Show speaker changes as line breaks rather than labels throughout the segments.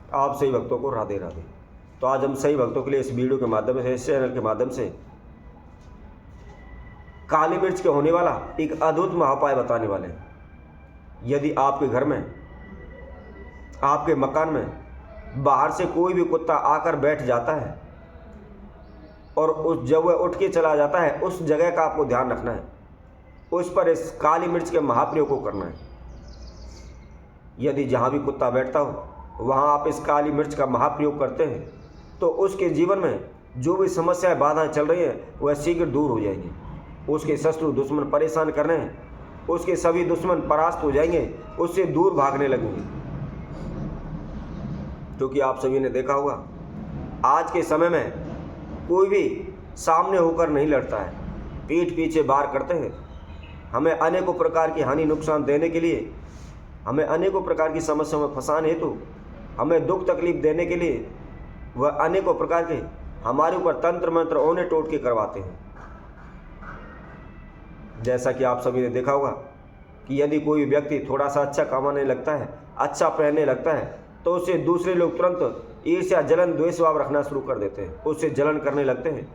आप सही भक्तों को राधे राधे। तो आज हम सही भक्तों के लिए इस वीडियो के माध्यम से, इस चैनल के माध्यम से काली मिर्च के होने वाला एक अद्भुत महाउपाय बताने वाले हैं। यदि आपके घर में, आपके मकान में बाहर से कोई भी कुत्ता आकर बैठ जाता है और जब वह उठ के चला जाता है, उस जगह का आपको ध्यान रखना है, उस पर इस काली मिर्च के महाप्रयोग को करना है। यदि जहाँ भी कुत्ता बैठता हो वहाँ आप इस काली मिर्च का महाप्रयोग करते हैं तो उसके जीवन में जो भी समस्याएं, बाधाएं चल रही हैं वह शीघ्र दूर हो जाएंगी। उसके शत्रु दुश्मन परेशान कर रहे हैं, उसके सभी दुश्मन परास्त हो जाएंगे, उससे दूर भागने लगेंगे। क्योंकि आप सभी ने देखा होगा आज के समय में कोई भी सामने होकर नहीं लड़ता है, पीठ पीछे वार करते हैं। हमें अनेकों प्रकार की हानि नुकसान देने के लिए, हमें अनेकों प्रकार की समस्याओं में फंसाने हेतु, हमें दुख तकलीफ देने के लिए वह अनेकों प्रकार के हमारे ऊपर तंत्र मंत्र ओने टोटके करवाते हैं। जैसा कि आप सभी ने देखा होगा कि यदि कोई व्यक्ति थोड़ा सा अच्छा कमाने लगता है, अच्छा पहनने लगता है, तो उससे दूसरे लोग तुरंत ईर्ष्या, जलन, द्वेष भाव रखना शुरू कर देते हैं, उससे जलन करने लगते हैं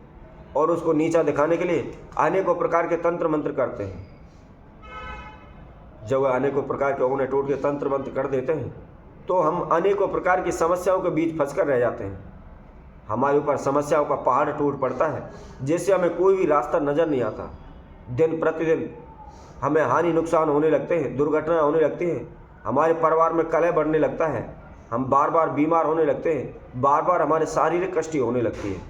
और उसको नीचा दिखाने के लिए अनेकों प्रकार के तंत्र मंत्र करते हैं। जब वह अनेकों प्रकार के ओने टोटके तंत्र मंत्र कर देते हैं तो हम अनेकों प्रकार की समस्याओं के बीच फंसकर रह जाते हैं। हमारे ऊपर समस्याओं का पहाड़ टूट पड़ता है, जिससे हमें कोई भी रास्ता नजर नहीं आता। दिन प्रतिदिन हमें हानि नुकसान होने लगते हैं, दुर्घटनाएं होने लगती हैं, हमारे परिवार में कलह बढ़ने लगता है, हम बार बार बीमार होने लगते हैं, बार बार हमारे शारीरिक कष्ट होने लगती है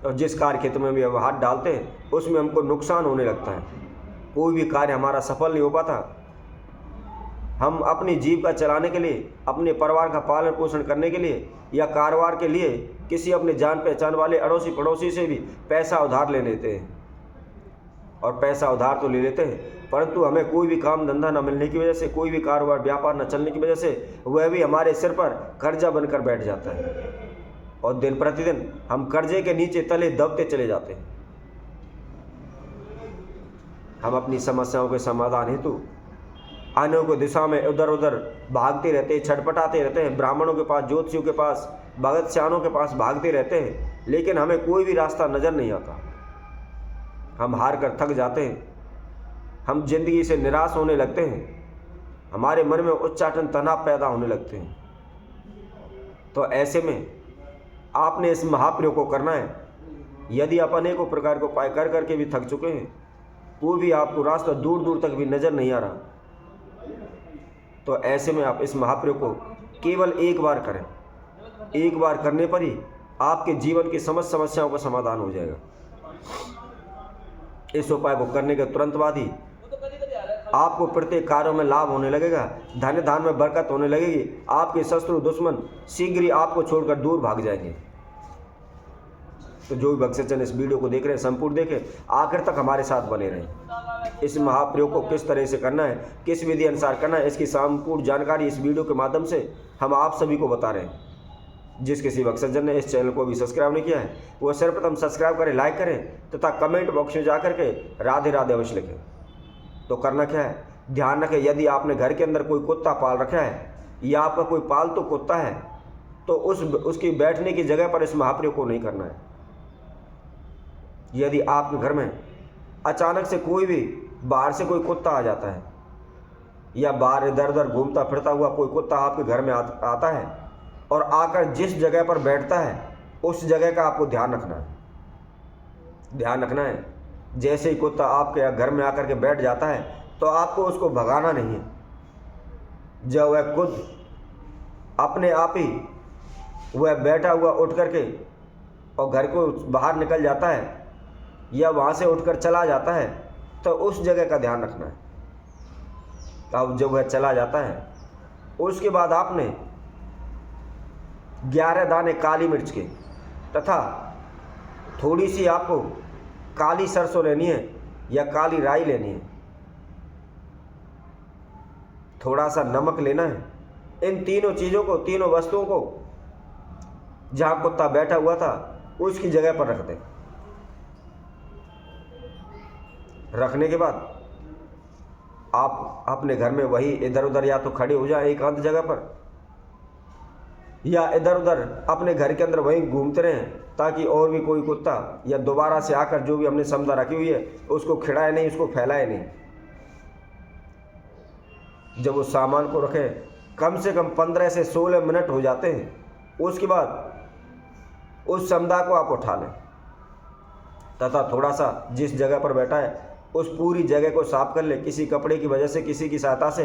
और जिस कार्य क्षेत्र में भी हम हाथ डालते हैं उसमें हमको नुकसान होने लगता है। कोई भी कार्य हमारा सफल नहीं हो पाता। हम अपनी जीविका चलाने के लिए, अपने परिवार का पालन पोषण करने के लिए या कारोबार के लिए किसी अपने जान पहचान वाले अड़ोसी पड़ोसी से भी पैसा उधार ले लेते हैं। और पैसा उधार तो ले लेते हैं, परंतु हमें कोई भी काम धंधा न मिलने की वजह से, कोई भी कारोबार व्यापार न चलने की वजह से वह भी हमारे सिर पर कर्जा बनकर बैठ जाता है और दिन प्रतिदिन हम कर्जे के नीचे तले दबते चले जाते हैं। हम अपनी समस्याओं के समाधान हेतु अनेकों दिशा में इधर उधर भागते रहते हैं, छटपटाते रहते हैं, ब्राह्मणों के पास, ज्योतिषियों के पास, भगत सियानों के पास भागते रहते हैं, लेकिन हमें कोई भी रास्ता नजर नहीं आता। हम हार कर थक जाते हैं, हम जिंदगी से निराश होने लगते हैं, हमारे मन में उच्चाटन, तनाव पैदा होने लगते हैं। तो ऐसे में आपने इस महाप्रयोग को करना है। यदि आप अनेकों प्रकार के उपाय कर करके भी थक चुके हैं, कोई भी आपको रास्ता दूर दूर तक भी नजर नहीं आ रहा, तो ऐसे में आप इस महाप्रयोग को केवल एक बार करें। एक बार करने पर ही आपके जीवन की समस्त समस्याओं का समाधान हो जाएगा। इस उपाय को करने के तुरंत बाद ही आपको प्रत्येक कार्यों में लाभ होने लगेगा, धन धान में बरकत होने लगेगी। आपके शत्रु दुश्मन शीघ्र ही आपको छोड़कर दूर भाग जाएंगे। तो जो भी भक्तजन इस वीडियो को देख रहे हैं, संपूर्ण देखें, आखिर तक हमारे साथ बने रहें। इस महाप्रयोग को किस तरह से करना है, किस विधि अनुसार करना है, इसकी संपूर्ण जानकारी इस वीडियो के माध्यम से हम आप सभी को बता रहे हैं। जिस किसी भक्तजन ने इस चैनल को भी सब्सक्राइब नहीं किया है वो सर्वप्रथम सब्सक्राइब करें, लाइक करें तथा कमेंट बॉक्स में जाकर के राधे राधे अवश्य लिखें। तो करना क्या है, ध्यान रखें, यदि आपने घर के अंदर कोई कुत्ता पाल रखा है या आपका कोई पालतू कुत्ता है तो उसकी बैठने की जगह पर इस महाप्रयोग को नहीं करना है। यदि आपके घर में अचानक से कोई भी बाहर से कोई कुत्ता आ जाता है या बाहर इधर उधर घूमता फिरता हुआ कोई कुत्ता आपके घर में आता है और आकर जिस जगह पर बैठता है उस जगह का आपको ध्यान रखना है। ध्यान रखना है, जैसे ही कुत्ता आपके घर में आकर के बैठ जाता है तो आपको उसको भगाना नहीं है। जब वह खुद अपने आप ही वह बैठा हुआ उठ करके और घर को बाहर निकल जाता है या वहाँ से उठकर चला जाता है तो उस जगह का ध्यान रखना है। अब जब वह चला जाता है उसके बाद आपने 11 दाने काली मिर्च के तथा थोड़ी सी आपको काली सरसों लेनी है या काली राई लेनी है, थोड़ा सा नमक लेना है। इन तीनों चीज़ों को, तीनों वस्तुओं को जहाँ कुत्ता बैठा हुआ था उसकी जगह पर रख दें। रखने के बाद आप अपने घर में वही इधर उधर या तो खड़े हो जाए एकांत जगह पर या इधर उधर अपने घर के अंदर वहीं घूमते रहें, ताकि और भी कोई कुत्ता या दोबारा से आकर जो भी हमने समझा रखी हुई है उसको खिलाए नहीं, उसको फैलाए नहीं। जब उस सामान को रखें कम से कम 15 से 16 मिनट हो जाते हैं, उसके बाद उस समुदाय को आप उठा लें तथा थोड़ा सा जिस जगह पर बैठा है उस पूरी जगह को साफ कर ले किसी कपड़े की वजह से, किसी की सहायता से,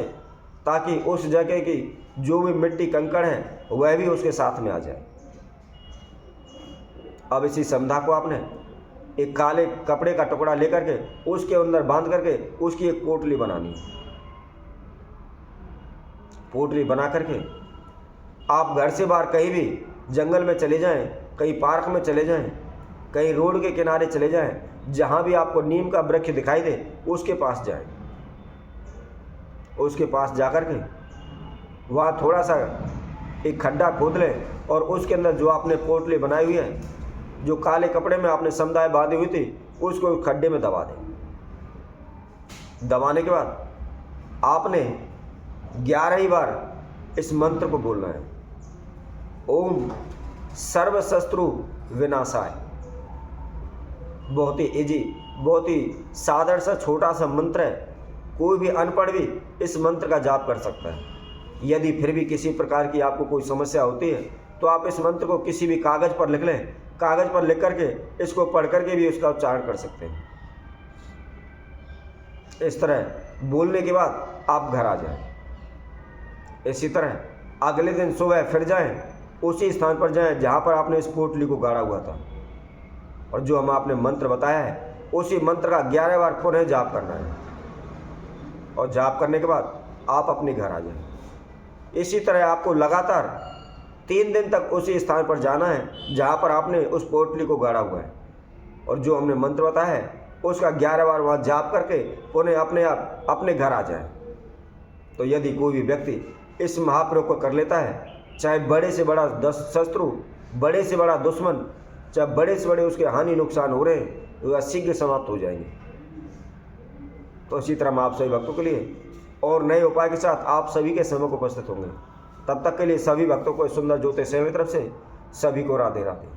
ताकि उस जगह की जो भी मिट्टी कंकड़ है वह भी उसके साथ में आ जाए। अब इसी समुदाय को आपने एक काले कपड़े का टुकड़ा लेकर के उसके अंदर बांध करके उसकी एक पोटली बनानी है। पोटली बना करके आप घर से बाहर कहीं भी जंगल में चले जाएं, कहीं पार्क में चले जाएं, कहीं रोड के किनारे चले जाएं, जहां भी आपको नीम का वृक्ष दिखाई दे उसके पास जाएं। उसके पास जाकर के वहाँ थोड़ा सा एक खड्डा खोद लें और उसके अंदर जो आपने पोटली बनाई हुई है, जो काले कपड़े में आपने समुदाय बांधी हुई थी, उसको खड्डे में दबा दें। दबाने के बाद आपने 11 बार इस मंत्र को बोलना है, ओम सर्व शत्रु विनाशाय। बहुत ही इजी, बहुत ही साधारण सा छोटा सा मंत्र है, कोई भी अनपढ़ भी इस मंत्र का जाप कर सकता है। यदि फिर भी किसी प्रकार की आपको कोई समस्या होती है तो आप इस मंत्र को किसी भी कागज़ पर लिख लें, कागज़ पर लिख करके इसको पढ़ करके भी उसका उच्चारण कर सकते हैं। इस तरह बोलने के बाद आप घर आ जाएं। इसी तरह अगले दिन सुबह फिर जाएं, उसी स्थान पर जाएं जहां पर आपने इस पोटली को गाड़ा हुआ था, और जो हम आपने मंत्र बताया है उसी मंत्र का 11 बार पुनः जाप करना है, और जाप करने के बाद आप अपने घर आ जाएं। इसी तरह आपको लगातार 3 दिन तक उसी स्थान पर जाना है जहाँ पर आपने उस पोटली को गाड़ा हुआ है, और जो हमने मंत्र बताया है उसका 11 बार वहाँ जाप करके पुनः अपने आप अपने घर आ जाए। तो यदि कोई भी व्यक्ति इस महाप्रयोग को कर लेता है, चाहे बड़े से बड़ा शत्रु, बड़े से बड़ा दुश्मन, चाहे बड़े से बड़े उसके हानि नुकसान हो रहे हैं, तो वह शीघ्र समाप्त हो जाएंगे। तो इसी तरह मैं आप सभी भक्तों के लिए और नए उपाय के साथ आप सभी के समय को उपस्थित होंगे। तब तक के लिए सभी भक्तों को सुंदर ज्योति सेवा की तरफ से सभी को राधे राधे।